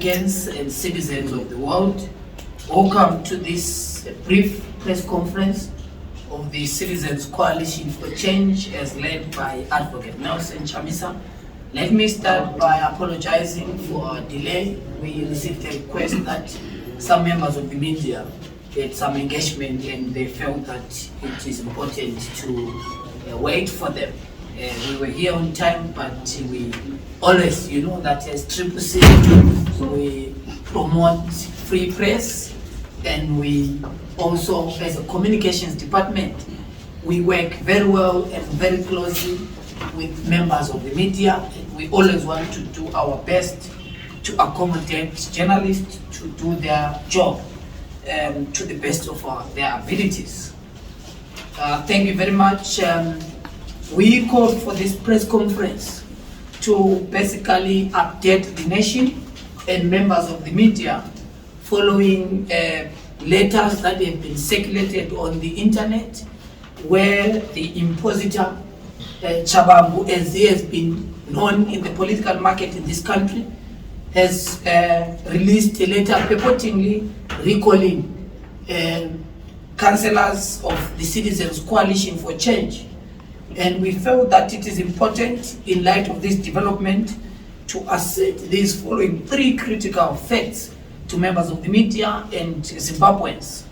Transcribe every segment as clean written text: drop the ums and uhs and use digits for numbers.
Africans and citizens of the world. Welcome to this brief press conference of the Citizens Coalition for Change as led by Advocate Nelson Chamisa. Let me start by apologizing for a delay. We received a request that some members of the media had some engagement and they felt that it is important to wait for them. We were here on time, but we always, that as CCC, we promote free press, and we also, as a communications department, we work very well and very closely with members of the media. We always want to do our best to accommodate journalists to do their job to the best of their abilities. Thank you very much. We called for this press conference to basically update the nation and members of the media following letters that have been circulated on the internet, where the impositor Chabangu, as he has been known in the political market in this country, has released a letter purportedly recalling councillors of the Citizens Coalition for Change. And we felt that it is important, in light of this development, to assert these following three critical facts to members of the media and Zimbabweans.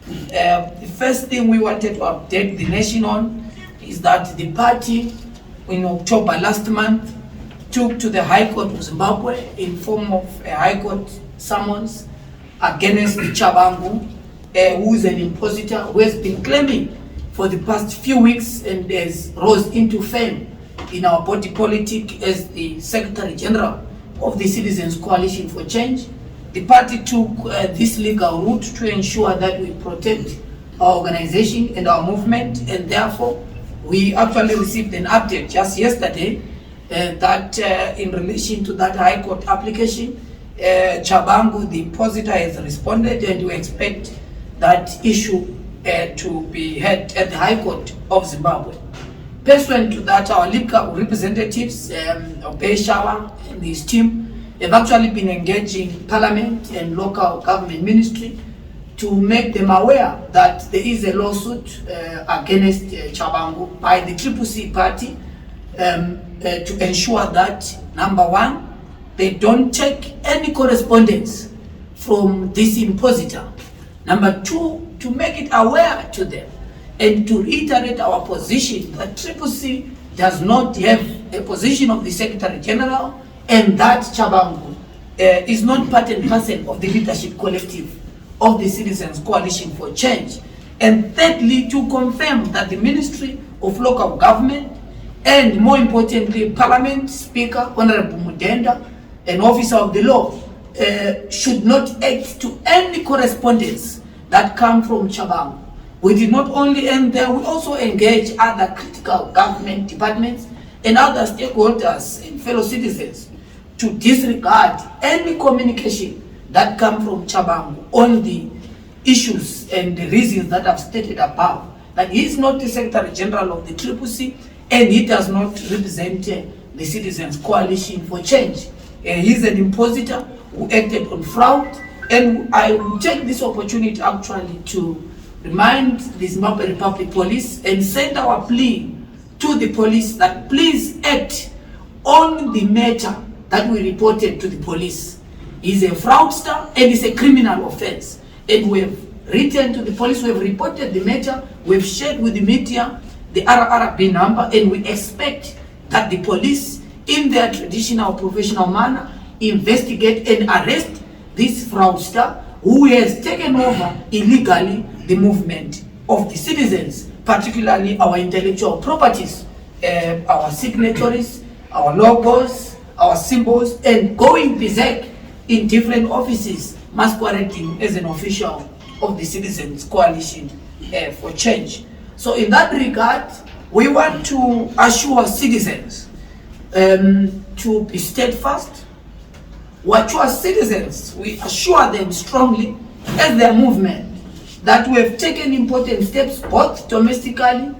The first thing we wanted to update the nation on is that the party, in October last month, took to the High Court of Zimbabwe in form of a High Court summons against Chabangu, who is an impositor who has been claiming for the past few weeks and has rose into fame in our body politic as the Secretary General of the Citizens Coalition for Change. The party took this legal route to ensure that we protect our organization and our movement, and therefore we actually received an update just yesterday that in relation to that High Court application, Chabangu, the impositor, has responded, and we expect that issue to be heard at the High Court of Zimbabwe. Pursuant to that, our legal representatives, Shawa and his team, have actually been engaging Parliament and local government ministry to make them aware that there is a lawsuit against Chabangu by the CCC party to ensure that, number one, they don't take any correspondence from this impositor. Number two, to make it aware to them and to reiterate our position that CCC does not have a position of the Secretary General, and that Chabangu is not part and parcel of the leadership collective of the Citizens Coalition for Change. And thirdly, to confirm that the Ministry of Local Government and, more importantly, Parliament Speaker Honorable Mudenda, an officer of the law, should not act to any correspondence that come from Chabangu. We did not only end there, we also engage other critical government departments and other stakeholders and fellow citizens to disregard any communication that come from Chabangu on the issues and the reasons that I've stated above. That he is not the Secretary General of the CCC and he does not represent the Citizens Coalition for Change. He's an impositor who acted on fraud. And I will take this opportunity actually to remind the Zimbabwe Republic Police and send our plea to the police that please act on the matter that we reported to the police. He's a fraudster and it's a criminal offense. And we have written to the police, we have reported the matter, we have shared with the media the RRB number, and we expect that the police, in their traditional professional manner, investigate and arrest this fraudster who has taken over illegally the movement of the citizens, particularly our intellectual properties, our signatories, our logos, our symbols, and going berserk in different offices, masquerading as an official of the Citizens Coalition for Change. So in that regard, we want to assure citizens to be steadfast. Mature citizens, we assure them strongly as their movement that we have taken important steps both domestically,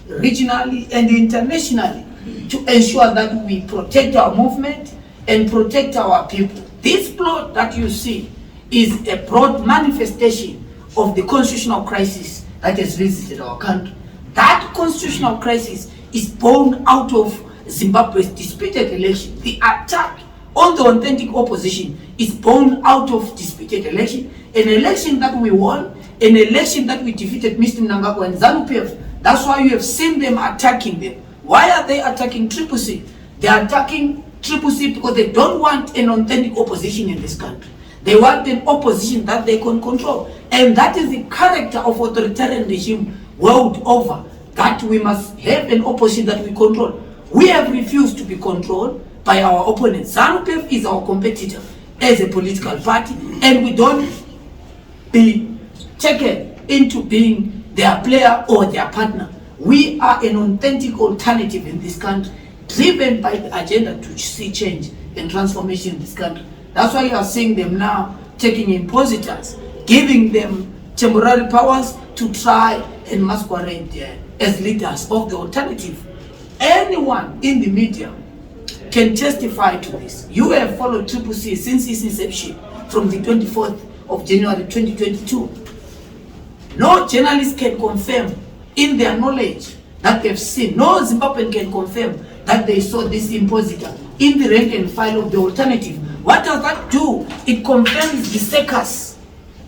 regionally, and internationally to ensure that we protect our movement and protect our people. This plot that you see is a broad manifestation of the constitutional crisis that has visited our country. That constitutional crisis is born out of Zimbabwe's disputed election. The attack on the authentic opposition is born out of disputed election. An election that we won, an election that we defeated Mr. Mnangagwa and Zanu PF. That's why you have seen them attacking them. Why are they attacking CCC? They are attacking CCC because they don't want an authentic opposition in this country. They want an opposition that they can control. And that is the character of authoritarian regime world over, that we must have an opposition that we control. We have refused to be controlled by our opponents. Zanu PF is our competitor as a political party, and we don't be taken into being their player or their partner. We are an authentic alternative in this country, driven by the agenda to see change and transformation in this country. That's why you are seeing them now taking impositors, giving them temporary powers to try and masquerade as leaders of the alternative. Anyone in the media can testify to this. You have followed CCC since its inception from the 24th of January 2022. No journalist can confirm in their knowledge that they've seen. No Zimbabwean can confirm that they saw this impositor in the rank and file of the alternative. What does that do? It confirms the circus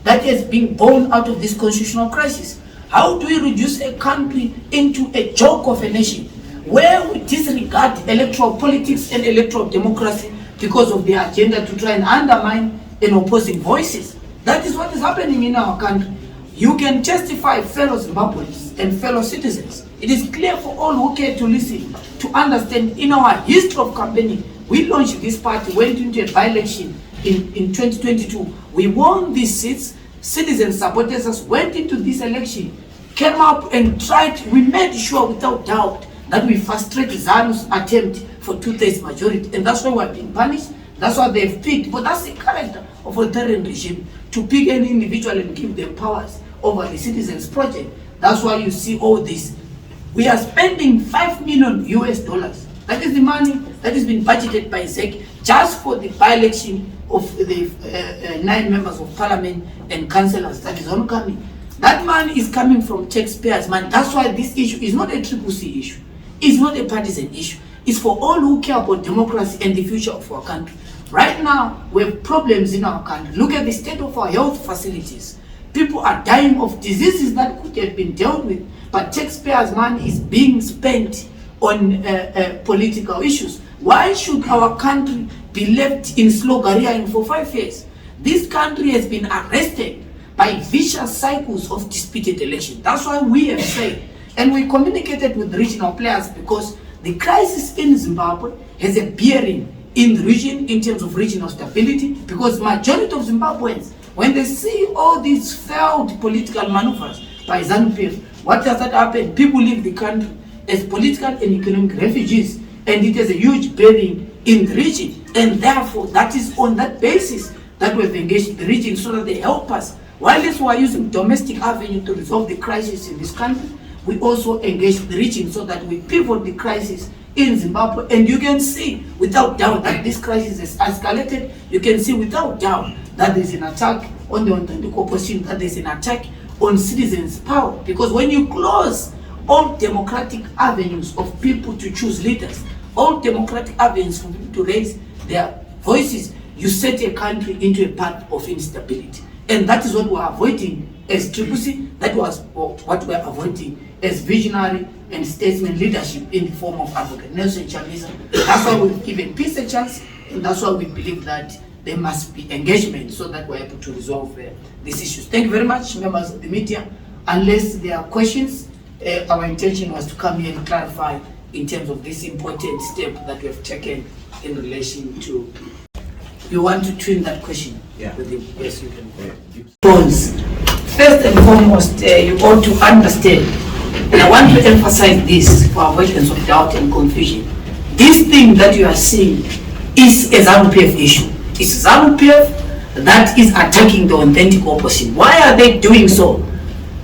that has been born out of this constitutional crisis. How do we reduce a country into a joke of a nation where we disregard electoral politics and electoral democracy because of the agenda to try and undermine an opposing voices? That is what is happening in our country. You can testify, fellow Zimbabweans and fellow citizens. It is clear for all who care to listen, to understand. In our history of campaigning, we launched this party, went into a by-election in 2022. We won these seats. Citizen supporters us, went into this election, came up and tried. We made sure without doubt that we frustrated Zanu's attempt for 2/3 majority. And that's why we're being punished. That's why they've picked. But that's the character of authoritarian regime, to pick any individual and give them powers over the citizens project. That's why you see all this. We are spending $5 million US. That is the money that has been budgeted by ZEC just for the by-election of the 9 members of parliament and councillors that is oncoming. That money is coming from taxpayers' money. That's why this issue is not a CCC issue. It's not a partisan issue. It's for all who care about democracy and the future of our country. Right now, we have problems in our country. Look at the state of our health facilities. People are dying of diseases that could have been dealt with, but taxpayers' money is being spent on political issues. Why should our country be left in slow careering for 5 years? This country has been arrested by vicious cycles of disputed election. That's why we have said, and we communicated with regional players, because the crisis in Zimbabwe has a bearing in the region in terms of regional stability, because majority of Zimbabweans, when they see all these failed political maneuvers by Zanu PF, what does that happen? People leave the country as political and economic refugees, and it has a huge bearing in the region. And therefore, that is on that basis that we've engaged the region so that they help us. While we are using domestic avenue to resolve the crisis in this country, we also engage the region so that we pivot the crisis in Zimbabwe. And you can see without doubt that this crisis has escalated. You can see without doubt that there's an attack on the authentic opposition, that there's an attack on citizens' power. Because when you close all democratic avenues of people to choose leaders, all democratic avenues for people to raise their voices, you set a country into a path of instability. And that is what we're avoiding as CCC. That was what we're avoiding as visionary and statesman leadership in the form of Advocate Nelson Chamisa. That's why we've given peace a chance, and that's why we believe that there must be engagement so that we're able to resolve these issues. Thank you very much, members of the media. Unless there are questions, our intention was to come here and clarify in terms of this important step that we have taken in relation to. You want to twin that question? Yeah. With the, yes, you can. First and foremost, you ought to understand, and I want to emphasize this for avoidance of doubt and confusion. This thing that you are seeing is a Zanu PF issue. It's Zanu PF that is attacking the authentic opposition. Why are they doing so?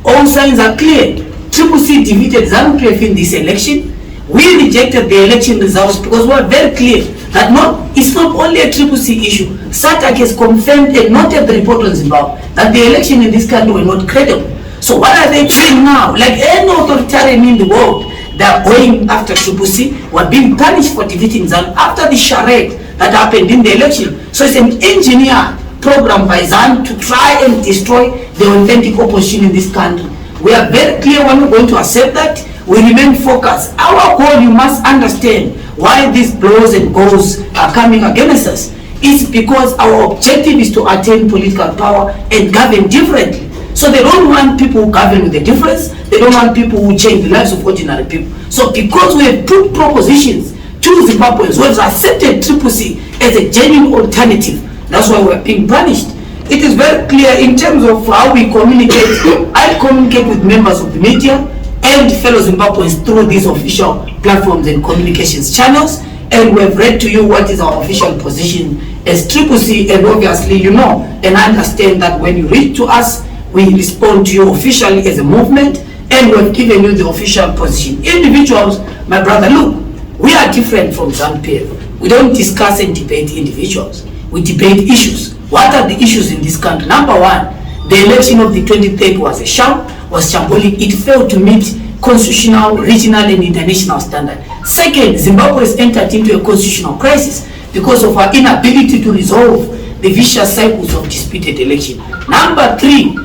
All signs are clear. CCC defeated Zanu PF in this election. We rejected the election results because we were very clear that it's not only a CCC issue. SADC has confirmed and noted the report on Zimbabwe that the election in this country were not credible. So what are they doing now? Like any authoritarian in the world, they are going after CCC, were being punished for defeating Zan after the charade that happened in the election. So it's an engineered program by Zan to try and destroy the authentic opposition in this country. We are very clear when we're going to accept that. We remain focused. Our goal, you must understand why these blows and goes are coming against us. It's because our objective is to attain political power and govern differently. So they don't want people who govern with a difference. They don't want people who change the lives of ordinary people. So because we have put propositions to Zimbabweans who have accepted CCC as a genuine alternative, that's why we're being punished. It is very clear in terms of how we communicate. I communicate with members of the media and fellow Zimbabweans through these official platforms and communications channels, and we have read to you what is our official position as CCC, and obviously you know and understand that when you read to us, we respond to you officially as a movement, and we have given you the official position. Individuals, my brother, look, we are different from Zanu PF. We don't discuss and debate individuals. We debate issues. What are the issues in this country? Number one, the election of the 23rd was a sham, was shambolic. It failed to meet constitutional, regional and international standard. Second, Zimbabwe has entered into a constitutional crisis because of our inability to resolve the vicious cycles of disputed election. Number three,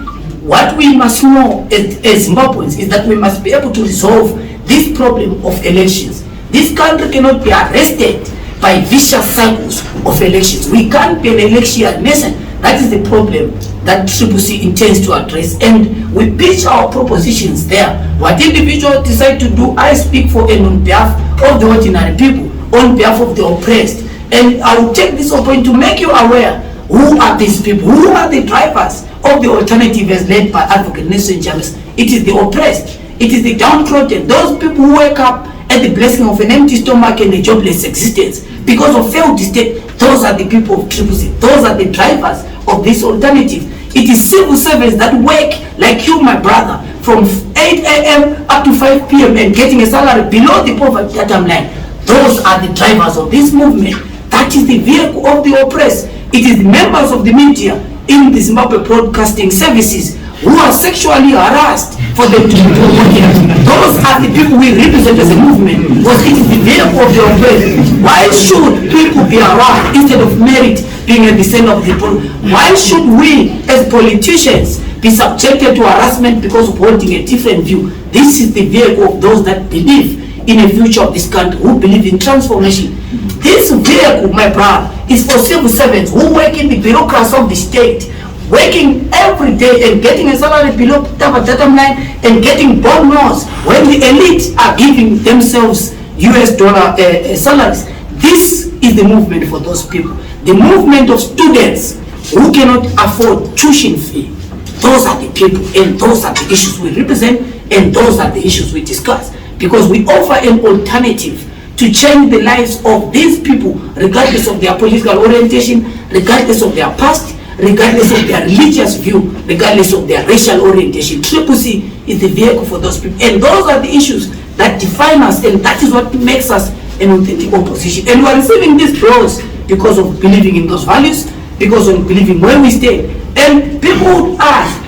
what we must know as Zimbabweans is that we must be able to resolve this problem of elections. This country cannot be arrested by vicious cycles of elections. We can't be an election nation. That is the problem that CCC intends to address, and we pitch our propositions there. What individuals decide to do, I speak for and on behalf of the ordinary people, on behalf of the oppressed. And I will take this opportunity to make you aware who are these people, who are the drivers of the alternative as led by Advocate Nelson Chamisa. It is the oppressed, it is the downtrodden, those people who wake up at the blessing of an empty stomach and a jobless existence because of failed state. Those are the people of CCC. Those are the drivers of this alternative. It is civil servants that work like you, my brother, from 8 a.m. up to 5 p.m. and getting a salary below the poverty line. Those are the drivers of this movement. That is the vehicle of the oppressed. It is the members of the media in the Zimbabwe broadcasting services who are sexually harassed for them to be promoted. Those are the people we represent as a movement, because it is the vehicle of the oppressed. Why should people be harassed instead of merit being at the center of the problem? Why should we as politicians be subjected to harassment because of holding a different view? This is the vehicle of those that believe in a future of this country, who believe in transformation. This vehicle, my brother, is for civil servants who work in the bureaucracy of the state, working every day and getting a salary below poverty line and getting bond loans when the elite are giving themselves US dollar salaries. This is the movement for those people. The movement of students who cannot afford tuition fee. Those are the people, and those are the issues we represent, and those are the issues we discuss, because we offer an alternative to change the lives of these people, regardless of their political orientation, regardless of their past, regardless of their religious view, regardless of their racial orientation. CCC is the vehicle for those people, and those are the issues that define us, and that is what makes us an authentic opposition. And we are receiving these blows because of believing in those values, because of believing where we stay. And people would ask,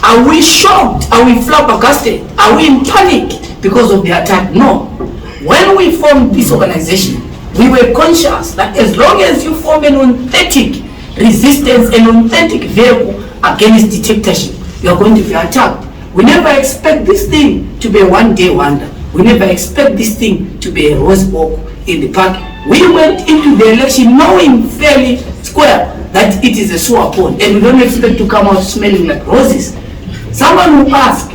are we shocked? Are we flabbergasted? Are we in panic because of the attack? No. When we formed this organization, we were conscious that as long as you form an authentic resistance, an authentic vehicle against dictatorship, you are going to be attacked. We never expect this thing to be a one-day wonder. We never expect this thing to be a rose walk in the park. We went into the election knowing fairly square that it is a sore pond, and we don't expect to come out smelling like roses. Someone will ask,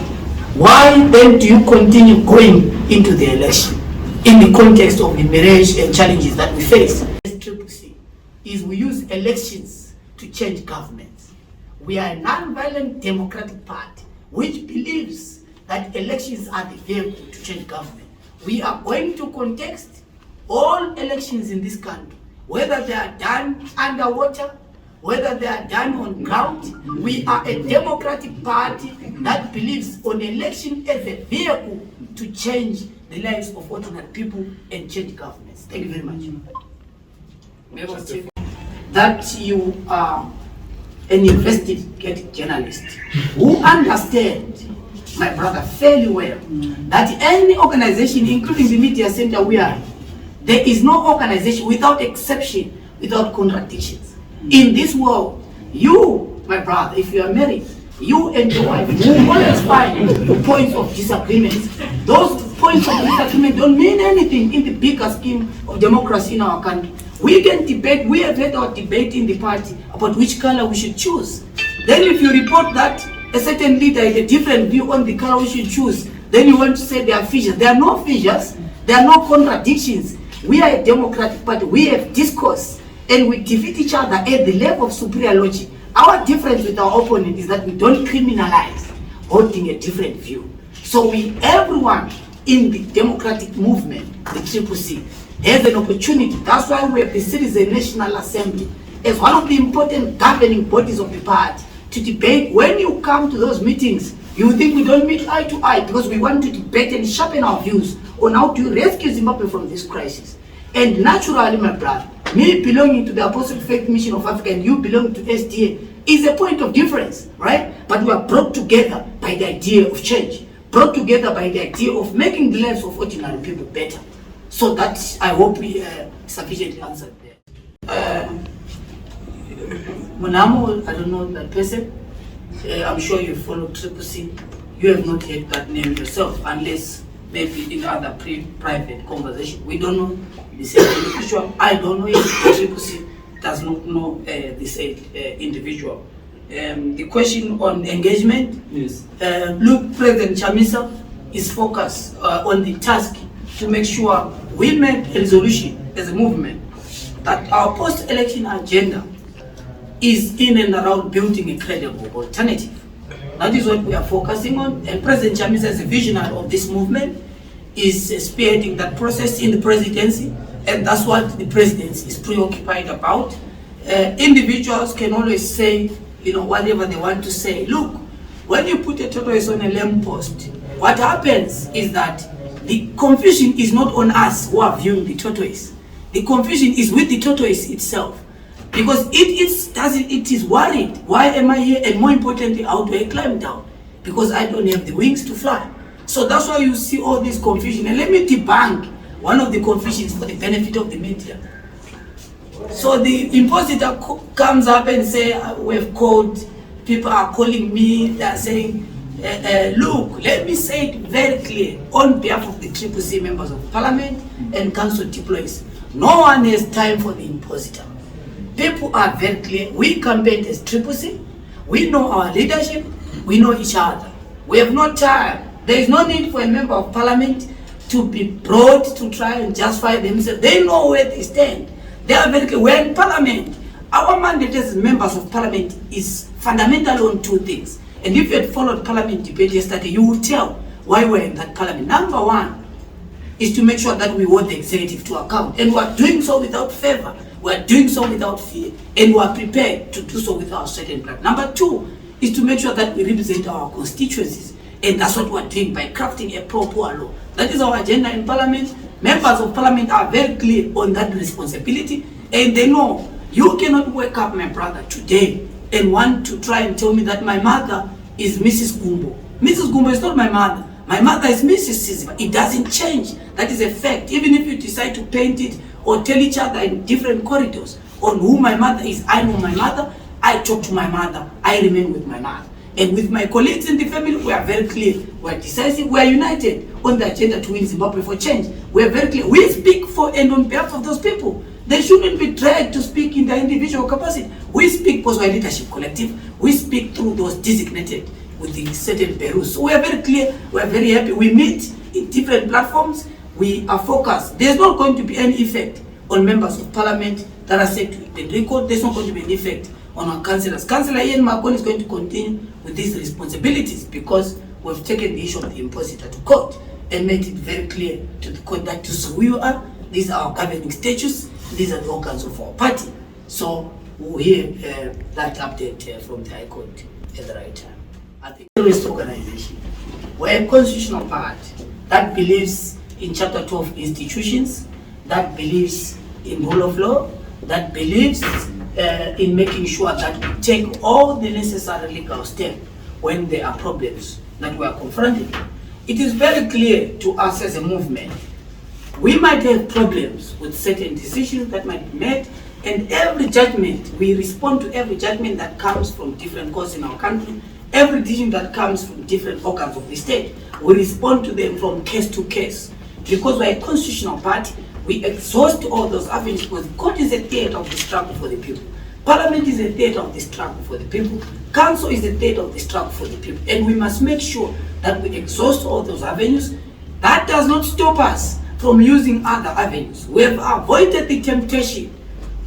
why then do you continue going into the election in the context of the mirage and challenges that we face? CCC is we use elections to change governments. We are a non-violent democratic party which believes that elections are the vehicle to change government. We are going to contest all elections in this country, whether they are done underwater, whether they are done on ground. We are a democratic party that believes on election as a vehicle to change the lives of ordinary people and change governments. Thank you very much. That you are an investigative journalist who understands, my brother, fairly well that any organization, including the media center we are, there is no organization without exception, without contradictions. In this world, you, my brother, if you are married, you and your wife will always find points of disagreement. Those points of disagreement don't mean anything in the bigger scheme of democracy in our country. We can debate, we have had our debate in the party about which color we should choose. Then if you report that a certain leader has a different view on the color we should choose, then you want to say there are fissures. There are no fissures, there are no contradictions. We are a democratic party, we have discourse, and we defeat each other at the level of superior logic. Our difference with our opponent is that we don't criminalize holding a different view. So everyone in the democratic movement, the CCC, has an opportunity. That's why we have the Citizen National Assembly as one of the important governing bodies of the party to debate. When you come to those meetings, you think we don't meet eye to eye because we want to debate and sharpen our views on how to rescue Zimbabwe from this crisis. And naturally, my brother, me belonging to the Apostolic Faith Mission of Africa and you belonging to SDA is a point of difference, right? But we are brought together by the idea of change, brought together by the idea of making the lives of ordinary people better. So that, I hope we sufficiently answered there. Monamo, I don't know that person. I'm sure you follow CCC. You have not heard that name yourself, unless maybe in other private conversation. We don't know the same individual. I don't know if CCC does not know the same individual. The question on engagement. Yes. Look, President Chamisa is focused on the task to make sure we make a resolution as a movement that our post-election agenda is in and around building a credible alternative. That is what we are focusing on, and President Chamisa, as a visionary of this movement, is spearheading that process in the presidency, and that's what the presidency is preoccupied about. Individuals can always say, whatever they want to say. Look, when you put a tortoise on a lamppost, what happens is that the confusion is not on us who are viewing the tortoise. The confusion is with the tortoise itself. Because it is worried. Why am I here? And more importantly, how do I climb down? Because I don't have the wings to fly. So that's why you see all this confusion. And let me debunk one of the confusions for the benefit of the media. So the impositor comes up and say, we've called, people are calling me, they are saying, look, let me say it very clear on behalf of the CCC members of parliament and council deployees. No one has time for the impositor. People are very clear. We campaigned as CCC. We know our leadership. We know each other. We have no time. There is no need for a member of parliament to be brought to try and justify themselves. They know where they stand. They are very clear. We're in parliament. Our mandate as members of parliament is fundamental on two things. And if you had followed parliament debate yesterday, you would tell why we're in that parliament. Number one is to make sure that we hold the executive to account. And we're doing so without favor. We're doing so without fear. And we're prepared to do so with our certain plan. Number two is to make sure that we represent our constituencies. And that's what we're doing by crafting a pro-poor law. That is our agenda in parliament. Members of parliament are very clear on that responsibility. And they know you cannot wake up, my brother, today and want to try and tell me that my mother is Mrs. Gumbo. Mrs. Gumbo is not my mother. My mother is Mrs. CCC. It doesn't change. That is a fact. Even if you decide to paint it or tell each other in different corridors on who my mother is, I know my mother, I talk to my mother, I remain with my mother. And with my colleagues in the family, we are very clear. We are decisive, we are united on the agenda to win Zimbabwe for change. We are very clear. We speak for and on behalf of those people. They shouldn't be dragged to speak in their individual capacity. We speak because we are leadership collective. We speak through those designated with the certain bureaus. So we are very clear, we are very happy. We meet in different platforms. We are focused. There's not going to be any effect on members of parliament that are set to the record. There's not going to be an effect on our councillors. Councillor Ian Marcon is going to continue with these responsibilities because we've taken the issue of the impositor to court and made it very clear to the court that this is who you are, these are our governing statutes, these are the organs of our party. So we'll hear that update from the High Court at the right time. I think the terrorist organization, we're a constitutional party. that believes in Chapter 12 institutions, that believes in rule of law, that believes in making sure that we take all the necessary legal steps when there are problems that we are confronting. It is very clear to us as a movement, we might have problems with certain decisions that might be made, and every judgment, we respond to every judgment that comes from different courts in our country, every decision that comes from different organs of the state, we respond to them from case to case. Because we're a constitutional party, we exhaust all those avenues, because court is a theatre of the struggle for the people. Parliament is a theatre of the struggle for the people. Council is a theatre of the struggle for the people. And we must make sure that we exhaust all those avenues. That does not stop us from using other avenues. We have avoided the temptation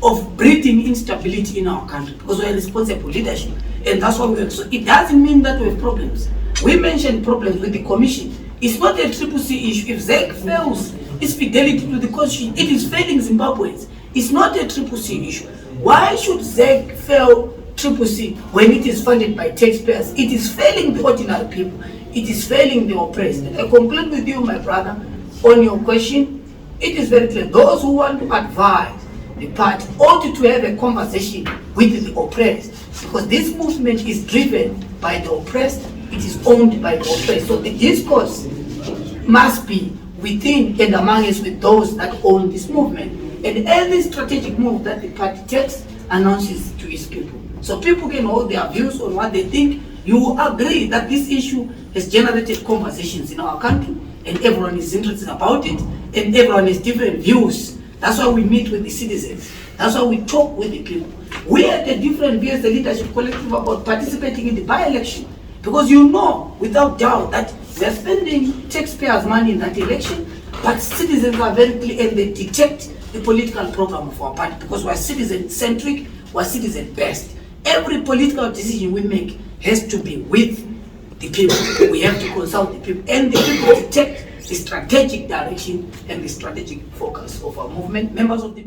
of breeding instability in our country because we are responsible leadership. And that's what we have. So it doesn't mean that we have problems. We mentioned problems with the commission. It's not a CCC issue. If ZEC fails its fidelity to the constitution, it is failing Zimbabweans. It's not a CCC issue. Why should ZEC fail CCC when it is funded by taxpayers? It is failing the ordinary people. It is failing the oppressed. And I conclude with you, my brother, on your question. It is very clear. Those who want to advise the party ought to have a conversation with the oppressed, because this movement is driven by the oppressed. It is owned by the oppressed. So the discourse must be within and among us with those that own this movement. And every strategic move that the party takes announces to its people. So people can hold their views on what they think. You agree that this issue has generated conversations in our country, and everyone is interested about it, and everyone has different views. That's why we meet with the citizens. That's why we talk with the people. We had a different view as the leadership collective about participating in the by-election, because you know without doubt that we are spending taxpayers' money in that election, but citizens are very clear and they detect the political program of our party, because we are citizen-centric, we are citizen-based. Every political decision we make has to be with the people. We have to consult the people, and the people detect the strategic direction and the strategic focus of our movement. Members of the